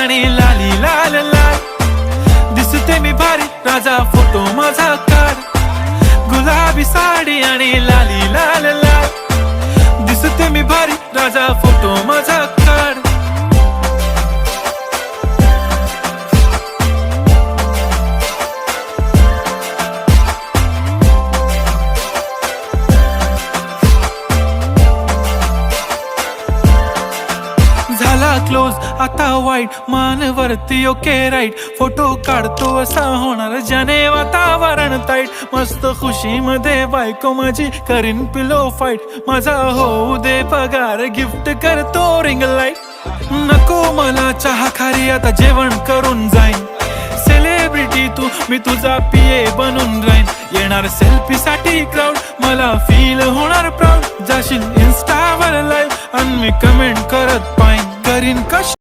आणि लाली लाल लाल. दिसते मी भारी राजा फोटो माझा काढ. गुलाबी साडी आणि लाली लाल लाल. दिसते मी भारी राजा फोटो माझा काढ. झाला क्लोज आता वाईट मानवरती ओके राईट. फोटो काढतो असा होणार ज्याने वातावरण ताईट. मस्त खुशी मध्ये बायको माझी करीन पिलो फाईट. माझा होऊ दे पगार गिफ्ट करतो रिंग लाईट. नको मला चहा खारी आता जेवण करून जाईन. सेलिब्रिटी तू मी तुझा पिये बनून राहीन. येणार सेल्फी साठी क्राऊड मला फील होणार प्राऊड. जाशील इन्स्टावर लाईव्ह आणि मी कमेंट करत पाहिन. करीन कश